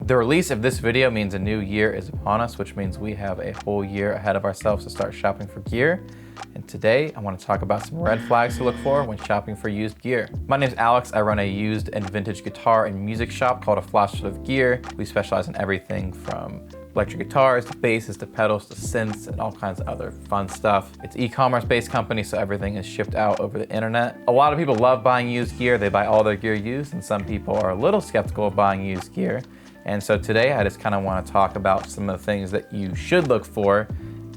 The release of this video means a new year is upon us, which means we have a whole year ahead of ourselves to start shopping for gear. And today I want to talk about some red flags to look for when shopping for used gear. My name is Alex. I run a used and vintage guitar and music shop called A Flashlight of Gear. We specialize in everything from electric guitars to basses to pedals to synths and all kinds of other fun stuff. It's an e-commerce based company, so everything is shipped out over the internet. A lot of people love buying used gear. They buy all their gear used, and some people are a little skeptical of buying used gear. And so today I just kind of want to talk about some of the things that you should look for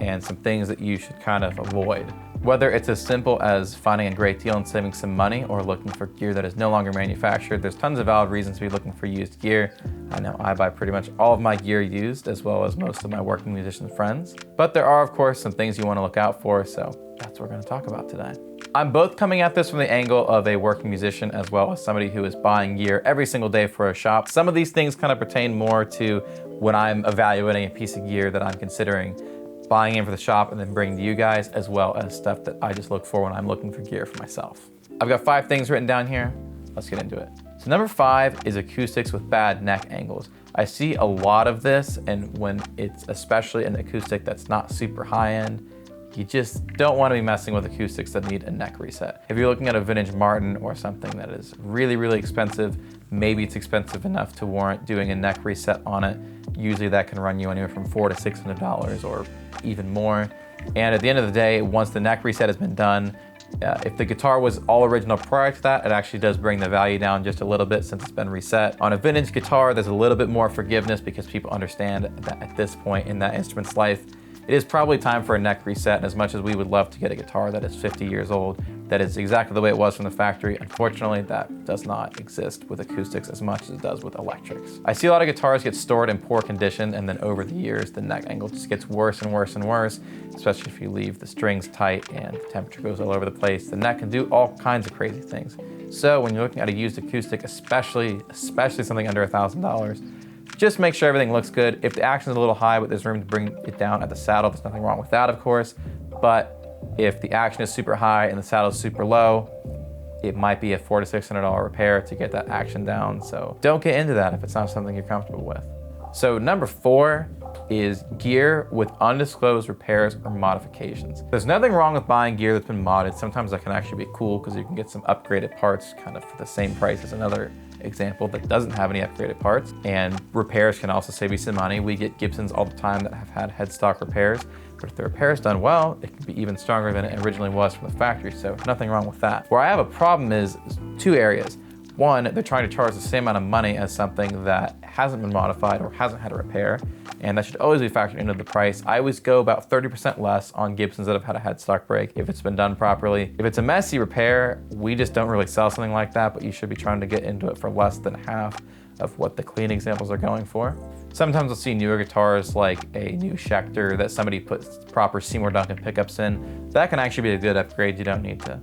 and some things that you should kind of avoid. Whether it's as simple as finding a great deal and saving some money or looking for gear that is no longer manufactured, there's tons of valid reasons to be looking for used gear. I know I buy pretty much all of my gear used, as well as most of my working musician friends. But there are, of course, some things you want to look out for, so that's what we're going to talk about today. I'm both coming at this from the angle of a working musician as well as somebody who is buying gear every single day for a shop. Some of these things kind of pertain more to when I'm evaluating a piece of gear that I'm considering buying in for the shop and then bringing to you guys, as well as stuff that I just look for when I'm looking for gear for myself. I've got 5 things written down here. Let's get into it. So number 5 is acoustics with bad neck angles. I see a lot of this, and when it's especially an acoustic that's not super high end, you just don't want to be messing with acoustics that need a neck reset. If you're looking at a vintage Martin or something that is really, really expensive, maybe it's expensive enough to warrant doing a neck reset on it. Usually that can run you anywhere from $400 to $600 or even more. And at the end of the day, once the neck reset has been done, if the guitar was all original prior to that, it actually does bring the value down just a little bit since it's been reset. On a vintage guitar, there's a little bit more forgiveness because people understand that at this point in that instrument's life, it is probably time for a neck reset. And as much as we would love to get a guitar that is 50 years old, that is exactly the way it was from the factory, unfortunately, that does not exist with acoustics as much as it does with electrics. I see a lot of guitars get stored in poor condition, and then over the years, the neck angle just gets worse and worse and worse, especially if you leave the strings tight and the temperature goes all over the place. The neck can do all kinds of crazy things. So when you're looking at a used acoustic, especially something under $1,000, just make sure everything looks good. If the action is a little high, but there's room to bring it down at the saddle, there's nothing wrong with that, of course. But if the action is super high and the saddle is super low, it might be a $400 to $600 repair to get that action down. So don't get into that if it's not something you're comfortable with. So number 4 is gear with undisclosed repairs or modifications. There's nothing wrong with buying gear that's been modded. Sometimes that can actually be cool because you can get some upgraded parts kind of for the same price as another example that doesn't have any upgraded parts, and repairs can also save you some money. We get Gibsons all the time that have had headstock repairs, but if the repair is done well, it can be even stronger than it originally was from the factory, so nothing wrong with that. Where I have a problem is 2 areas. One, they're trying to charge the same amount of money as something that hasn't been modified or hasn't had a repair, and that should always be factored into the price. I always go about 30% less on Gibsons that have had a headstock break if it's been done properly. If it's a messy repair, we just don't really sell something like that, but you should be trying to get into it for less than half of what the clean examples are going for. Sometimes I'll see newer guitars like a new Schecter that somebody puts proper Seymour Duncan pickups in. That can actually be a good upgrade. You don't need to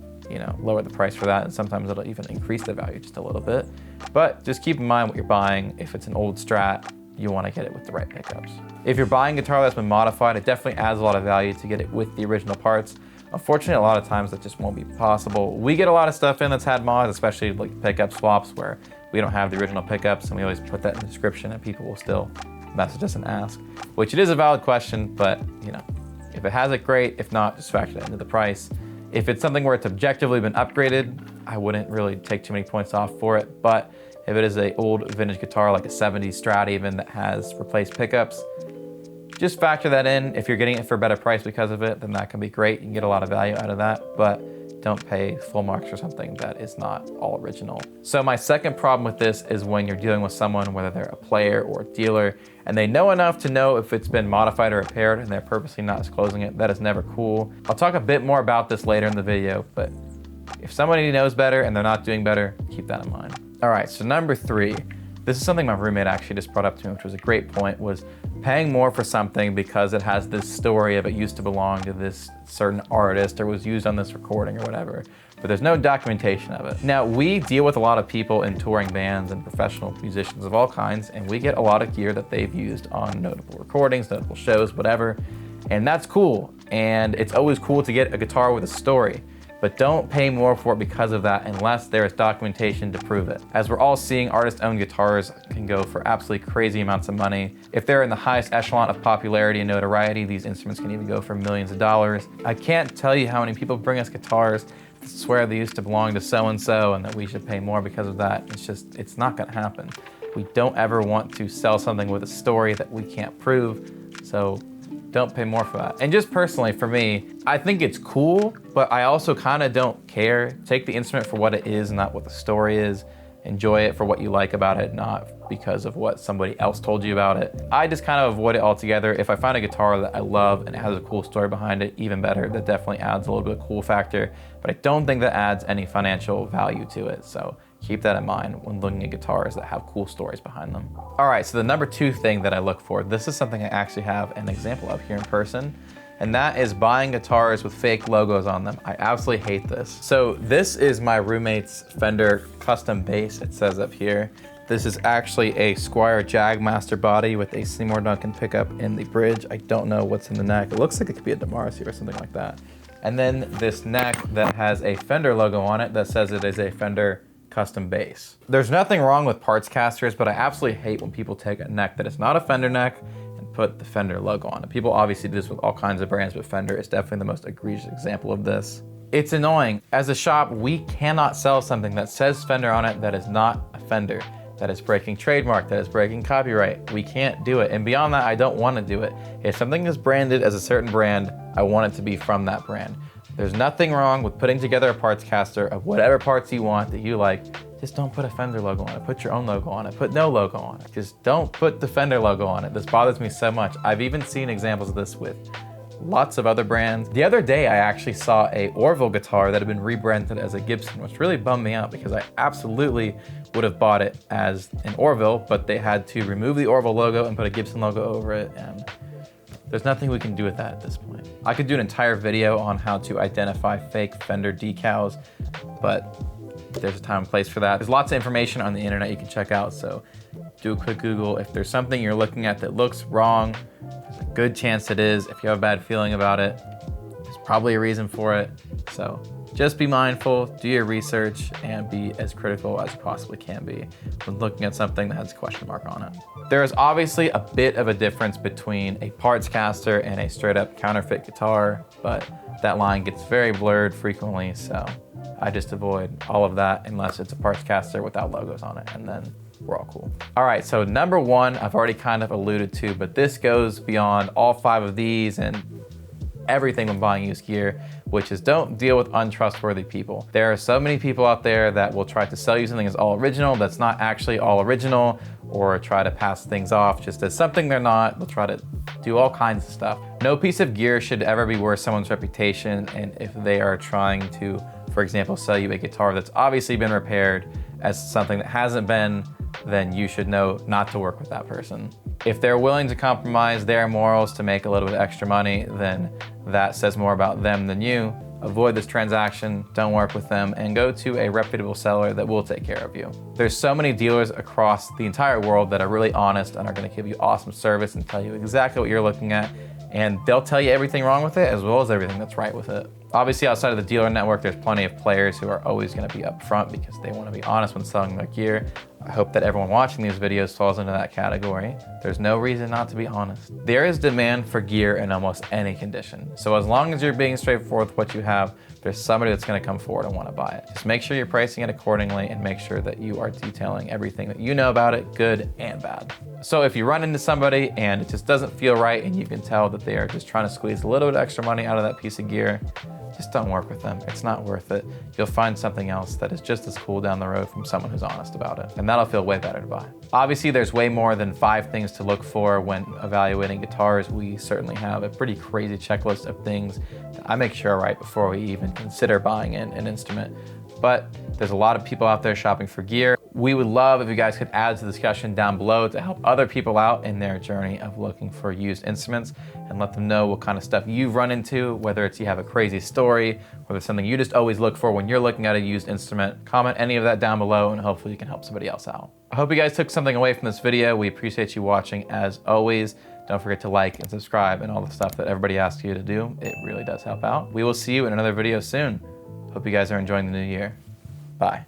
lower the price for that, and sometimes it'll even increase the value just a little bit. But just keep in mind what you're buying. If it's an old Strat, you want to get it with the right pickups. If you're buying a guitar that's been modified, it definitely adds a lot of value to get it with the original parts. Unfortunately, a lot of times that just won't be possible. We get a lot of stuff in that's had mods, especially like pickup swaps where we don't have the original pickups, and we always put that in the description and people will still message us and ask, which it is a valid question, but if it has it, great. If not, just factor that into the price. If it's something where it's objectively been upgraded, I wouldn't really take too many points off for it. But if it is an old vintage guitar, like a 70s Strat even, that has replaced pickups, just factor that in. If you're getting it for a better price because of it, then that can be great. You can get a lot of value out of that, but don't pay full marks for something that is not all original. So my second problem with this is when you're dealing with someone, whether they're a player or a dealer, and they know enough to know if it's been modified or repaired and they're purposely not disclosing it. That is never cool. I'll talk a bit more about this later in the video, but if somebody knows better and they're not doing better, keep that in mind. All right, so number 3, this is something my roommate actually just brought up to me, which was a great point, was paying more for something because it has this story of it used to belong to this certain artist or was used on this recording or whatever, but there's no documentation of it. Now, we deal with a lot of people in touring bands and professional musicians of all kinds, and we get a lot of gear that they've used on notable recordings, notable shows, whatever, and that's cool. And it's always cool to get a guitar with a story. but don't pay more for it because of that unless there is documentation to prove it. As we're all seeing, artist-owned guitars can go for absolutely crazy amounts of money. If they're in the highest echelon of popularity and notoriety, these instruments can even go for millions of dollars. I can't tell you how many people bring us guitars that swear they used to belong to so-and-so and that we should pay more because of that. It's not gonna happen. We don't ever want to sell something with a story that we can't prove, so don't pay more for that. And just personally, for me, I think it's cool, but I also kind of don't care. Take the instrument for what it is, not what the story is. Enjoy it for what you like about it, not because of what somebody else told you about it. I just kind of avoid it altogether. If I find a guitar that I love and it has a cool story behind it, even better. That definitely adds a little bit of cool factor, but I don't think that adds any financial value to it. So keep that in mind when looking at guitars that have cool stories behind them. All right, so the number 2 thing that I look for, this is something I actually have an example of here in person, and that is buying guitars with fake logos on them. I absolutely hate this. So this is my roommate's Fender custom bass, it says up here. This is actually a Squier Jagmaster body with a Seymour Duncan pickup in the bridge. I don't know what's in the neck. It looks like it could be a DeMarcy or something like that. And then this neck that has a Fender logo on it that says it is a Fender custom bass. There's nothing wrong with parts casters, but I absolutely hate when people take a neck that is not a Fender neck and put the Fender logo on it. People obviously do this with all kinds of brands, but Fender is definitely the most egregious example of this. It's annoying. As a shop, we cannot sell something that says Fender on it that is not a Fender, that is breaking trademark, that is breaking copyright. We can't do it. And beyond that, I don't want to do it. If something is branded as a certain brand, I want it to be from that brand. There's nothing wrong with putting together a parts caster of whatever parts you want that you like. Just don't put a Fender logo on it. Put your own logo on it. Put no logo on it. Just don't put the Fender logo on it. This bothers me so much. I've even seen examples of this with lots of other brands. The other day, I actually saw a Orville guitar that had been rebranded as a Gibson, which really bummed me out because I absolutely would have bought it as an Orville, but they had to remove the Orville logo and put a Gibson logo over it, and there's nothing we can do with that at this point. I could do an entire video on how to identify fake Fender decals, but there's a time and place for that. There's lots of information on the internet you can check out, so do a quick Google. If there's something you're looking at that looks wrong, there's a good chance it is. If you have a bad feeling about it, there's probably a reason for it. So just be mindful, do your research, and be as critical as you possibly can be when looking at something that has a question mark on it. There is obviously a bit of a difference between a parts caster and a straight up counterfeit guitar, but that line gets very blurred frequently, so I just avoid all of that unless it's a parts caster without logos on it, and then we're all cool. All right, so number 1, I've already kind of alluded to, but this goes beyond all 5 of these and everything when buying used gear, which is don't deal with untrustworthy people. There are so many people out there that will try to sell you something as all original that's not actually all original, or try to pass things off just as something they're not. They'll try to do all kinds of stuff. No piece of gear should ever be worth someone's reputation, and if they are trying to, for example, sell you a guitar that's obviously been repaired as something that hasn't been, then you should know not to work with that person. If they're willing to compromise their morals to make a little bit of extra money, then that says more about them than you. Avoid this transaction, don't work with them, and go to a reputable seller that will take care of you. There's so many dealers across the entire world that are really honest and are gonna give you awesome service and tell you exactly what you're looking at, and they'll tell you everything wrong with it as well as everything that's right with it. Obviously, outside of the dealer network, there's plenty of players who are always gonna be upfront because they wanna be honest when selling their gear. I hope that everyone watching these videos falls into that category. There's no reason not to be honest. There is demand for gear in almost any condition. So as long as you're being straightforward with what you have, there's somebody that's gonna come forward and wanna buy it. Just make sure you're pricing it accordingly and make sure that you are detailing everything that you know about it, good and bad. So if you run into somebody and it just doesn't feel right and you can tell that they are just trying to squeeze a little bit extra money out of that piece of gear, just don't work with them. It's not worth it. You'll find something else that is just as cool down the road from someone who's honest about it, and that'll feel way better to buy. Obviously, there's way more than 5 things to look for when evaluating guitars. We certainly have a pretty crazy checklist of things that I make sure are right before we even consider buying an instrument. But there's a lot of people out there shopping for gear. We would love if you guys could add to the discussion down below to help other people out in their journey of looking for used instruments, and let them know what kind of stuff you've run into, whether it's you have a crazy story, or there's something you just always look for when you're looking at a used instrument. Comment any of that down below and hopefully you can help somebody else out. I hope you guys took something away from this video. We appreciate you watching as always. Don't forget to like and subscribe and all the stuff that everybody asks you to do. It really does help out. We will see you in another video soon. Hope you guys are enjoying the new year. Bye.